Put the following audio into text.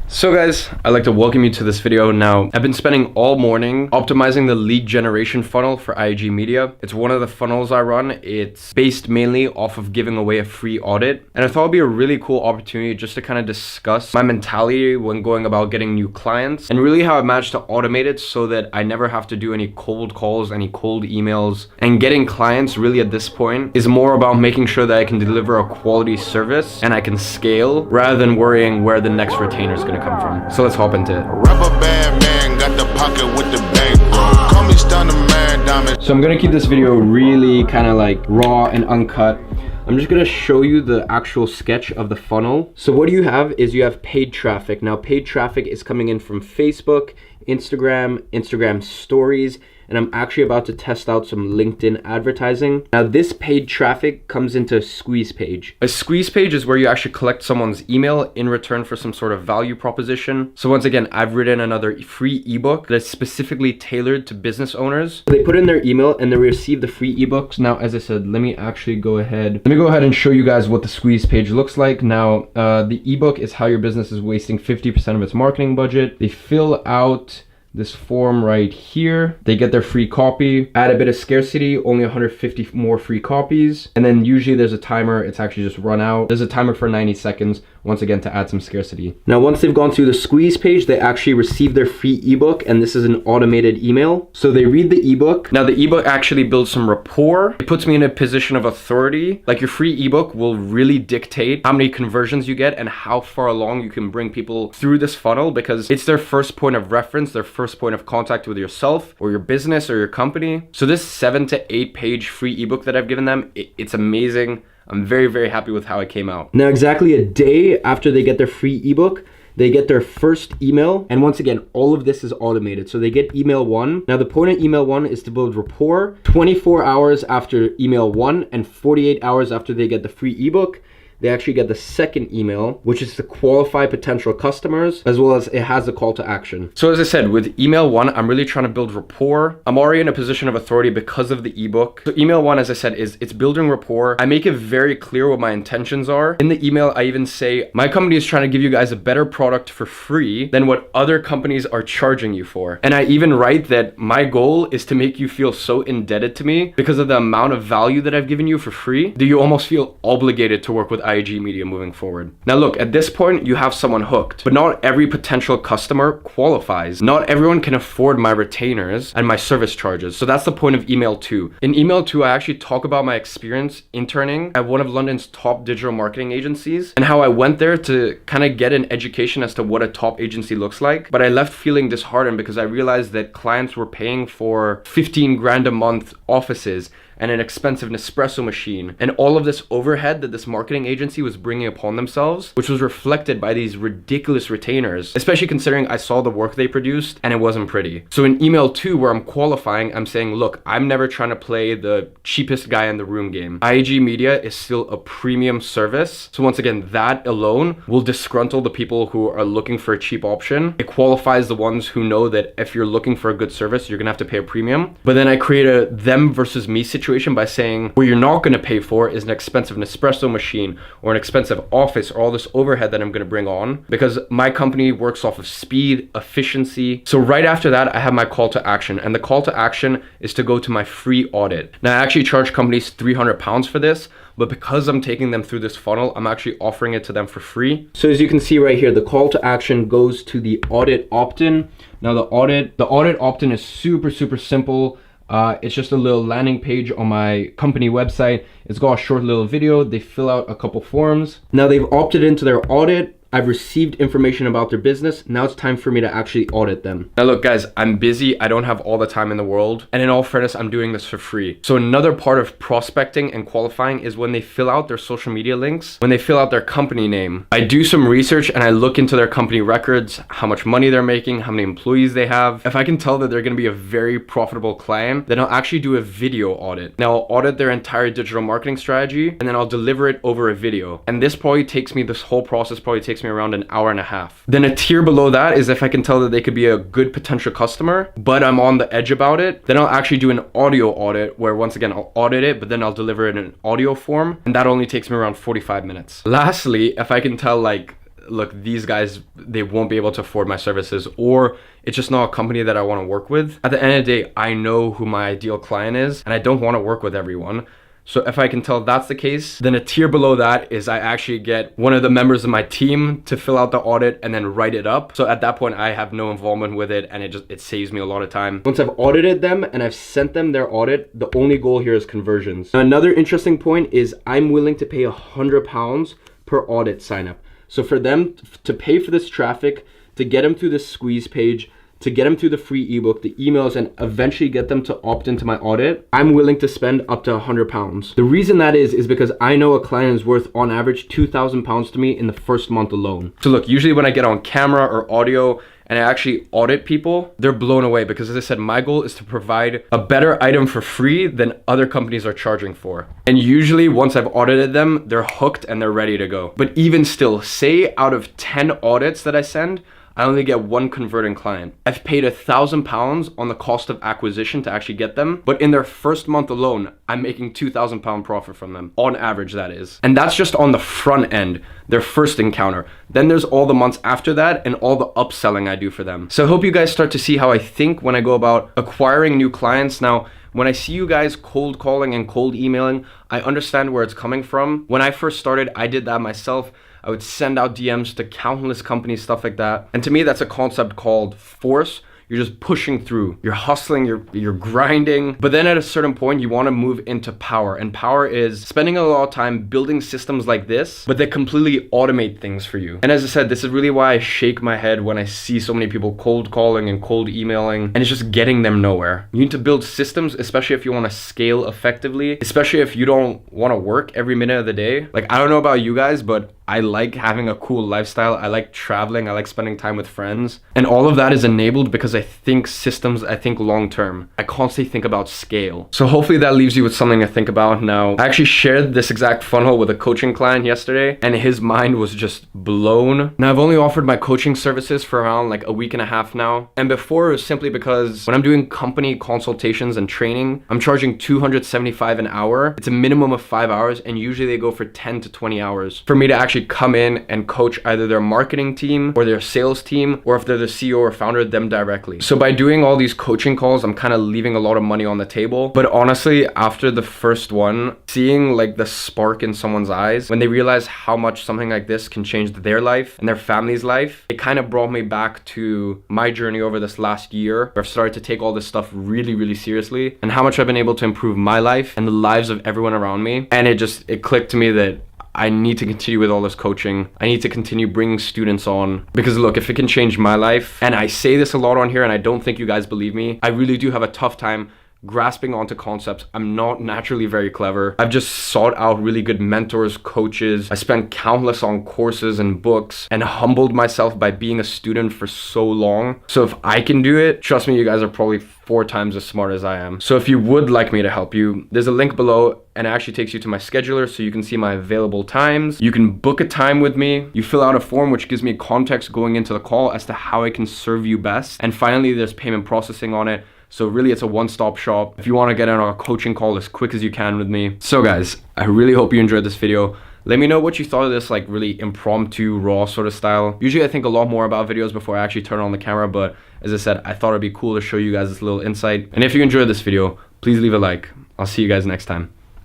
So guys, I'd like to welcome you to this video. Now, I've been spending all morning optimizing the lead generation funnel for IG Media. It's one of the funnels I run. It's based mainly off of giving away a free audit. And I thought it'd be a really cool opportunity just to kind of discuss my mentality when going about getting new clients and really how I managed to automate it so that I never have to do any cold calls, any cold emails. And getting clients really at this point is more about making sure that I can deliver a quality service and I can scale rather than worrying where the next retainer is going to come from. So let's hop into it. Rubber band man got the pocket with the bank, bro. Call me Stunner Man Diamond. So I'm gonna keep this video really kind of like raw and uncut. I'm just gonna show you the actual sketch of the funnel. So what you have is you have paid traffic. Now paid traffic is coming in from Facebook, Instagram stories, and I'm actually about to test out some LinkedIn advertising. Now this paid traffic comes into a squeeze page. A squeeze page is where you actually collect someone's email in return for some sort of value proposition. So once again, I've written another free ebook that's specifically tailored to business owners. They put in their email and they receive the free ebooks. Now, as I said, let me go ahead and show you guys what the squeeze page looks like. Now, the ebook is how your business is wasting 50% of its marketing budget. They fill out this form right here. They get their free copy, add a bit of scarcity, only 150 more free copies. And then usually there's a timer, it's actually just run out. There's a timer for 90 seconds, once again, to add some scarcity. Now, once they've gone through the squeeze page, they actually receive their free ebook, and this is an automated email. So they read the ebook. Now the ebook actually builds some rapport. It puts me in a position of authority. Like your free ebook will really dictate how many conversions you get and how far along you can bring people through this funnel, because it's their first point of reference, their first point of contact with yourself or your business or your company. So this 7 to 8 page free ebook that I've given them, it's amazing. I'm very, very happy with how it came out. Now, exactly a day after they get their free ebook, they get their first email. And once again, all of this is automated. So they get email 1. Now the point of email 1 is to build rapport. 24 hours after email 1 and 48 hours after they get the free ebook, they actually get the second email, which is to qualify potential customers, as well as it has a call to action. So as I said, with email 1, I'm really trying to build rapport. I'm already in a position of authority because of the ebook. So email 1, as I said, it's building rapport. I make it very clear what my intentions are. In the email, I even say, my company is trying to give you guys a better product for free than what other companies are charging you for. And I even write that my goal is to make you feel so indebted to me because of the amount of value that I've given you for free that you almost feel obligated to work with IG Media moving forward. Now look, at this point, you have someone hooked, but not every potential customer qualifies. Not everyone can afford my retainers and my service charges. So that's the point of email 2. In email 2, I actually talk about my experience interning at one of London's top digital marketing agencies and how I went there to kind of get an education as to what a top agency looks like. But I left feeling disheartened because I realized that clients were paying for 15 grand a month offices and an expensive Nespresso machine, and all of this overhead that this marketing agency was bringing upon themselves, which was reflected by these ridiculous retainers, especially considering I saw the work they produced and it wasn't pretty. So in email 2, where I'm qualifying, I'm saying, look, I'm never trying to play the cheapest guy in the room game. IG Media is still a premium service. So once again, that alone will disgruntle the people who are looking for a cheap option. It qualifies the ones who know that if you're looking for a good service, you're gonna have to pay a premium. But then I create a them versus me situation by saying what you're not going to pay for is an expensive Nespresso machine or an expensive office or all this overhead that I'm going to bring on, because my company works off of speed, efficiency. So right after that, I have my call to action, and the call to action is to go to my free audit. Now I actually charge companies £300 for this, but because I'm taking them through this funnel, I'm actually offering it to them for free. So as you can see right here, the call to action goes to the audit opt-in. Now the audit opt-in is super, super simple. It's just a little landing page on my company website. It's got a short little video. They fill out a couple forms. Now they've opted into their audit. I've received information about their business. Now it's time for me to actually audit them. Now look guys, I'm busy. I don't have all the time in the world. And in all fairness, I'm doing this for free. So another part of prospecting and qualifying is when they fill out their social media links, when they fill out their company name. I do some research and I look into their company records, how much money they're making, how many employees they have. If I can tell that they're gonna be a very profitable client, then I'll actually do a video audit. Now I'll audit their entire digital marketing strategy and then I'll deliver it over a video. And this probably takes me, this whole process probably takes takes me around an hour and a half. Then a tier below that is if I can tell that they could be a good potential customer, but I'm on the edge about it, then I'll actually do an audio audit where once again, I'll audit it, but then I'll deliver it in an audio form. And that only takes me around 45 minutes. Lastly, if I can tell like, look, these guys, they won't be able to afford my services, or it's just not a company that I want to work with. At the end of the day, I know who my ideal client is, and I don't want to work with everyone. So if I can tell that's the case, then a tier below that is I actually get one of the members of my team to fill out the audit and then write it up. So at that point, I have no involvement with it, and it saves me a lot of time. Once I've audited them and I've sent them their audit, the only goal here is conversions. Another interesting point is I'm willing to pay £100 per audit sign up. So for them to pay for this traffic, to get them through this squeeze page, to get them through the free ebook, the emails, and eventually get them to opt into my audit, I'm willing to spend up to £100. The reason that is because I know a client is worth on average £2,000 to me in the first month alone. So look, usually when I get on camera or audio and I actually audit people, they're blown away because, as I said, my goal is to provide a better item for free than other companies are charging for. And usually once I've audited them, they're hooked and they're ready to go. But even still, say out of 10 audits that I send, I only get one converting client. I've paid £1,000 on the cost of acquisition to actually get them, but in their first month alone, I'm making £2,000 profit from them, on average that is. And that's just on the front end, their first encounter. Then there's all the months after that and all the upselling I do for them. So I hope you guys start to see how I think when I go about acquiring new clients. Now, when I see you guys cold calling and cold emailing, I understand where it's coming from. When I first started, I did that myself. I would send out DMs to countless companies, stuff like that. And to me, that's a concept called force. You're just pushing through, you're hustling, you're grinding. But then at a certain point, you want to move into power. And power is spending a lot of time building systems like this, but that completely automate things for you. And as I said, this is really why I shake my head when I see so many people cold calling and cold emailing, and it's just getting them nowhere. You need to build systems, especially if you want to scale effectively, especially if you don't want to work every minute of the day. Like, I don't know about you guys, but I like having a cool lifestyle. I like traveling. I like spending time with friends. And all of that is enabled because I think systems, I think long term. I constantly think about scale. So hopefully that leaves you with something to think about. Now, I actually shared this exact funnel with a coaching client yesterday, and his mind was just blown. Now, I've only offered my coaching services for around like a week and a half now. And before, it was simply because when I'm doing company consultations and training, I'm charging $275 an hour. It's a minimum of 5 hours, and usually they go for 10 to 20 hours for me to actually come in and coach either their marketing team or their sales team, or if they're the CEO or founder, them directly. So by doing all these coaching calls, I'm kind of leaving a lot of money on the table. But honestly, after the first one, seeing like the spark in someone's eyes when they realize how much something like this can change their life and their family's life, it kind of brought me back to my journey over this last year, where I've started to take all this stuff really, really seriously, and how much I've been able to improve my life and the lives of everyone around me. And it clicked to me that I need to continue with all this coaching. I need to continue bringing students on, because look, if it can change my life, and I say this a lot on here and I don't think you guys believe me, I really do have a tough time grasping onto concepts. I'm not naturally very clever. I've just sought out really good mentors, coaches. I spent countless on courses and books and humbled myself by being a student for so long. So if I can do it, trust me, you guys are probably 4 times as smart as I am. So if you would like me to help you, there's a link below, and it actually takes you to my scheduler so you can see my available times. You can book a time with me. You fill out a form which gives me context going into the call as to how I can serve you best. And finally, there's payment processing on it. So really, it's a one-stop shop if you want to get on a coaching call as quick as you can with me. So guys, I really hope you enjoyed this video. Let me know what you thought of this like really impromptu, raw sort of style. Usually I think a lot more about videos before I actually turn on the camera, but as I said, I thought it'd be cool to show you guys this little insight. And if you enjoyed this video, please leave a like. I'll see you guys next time.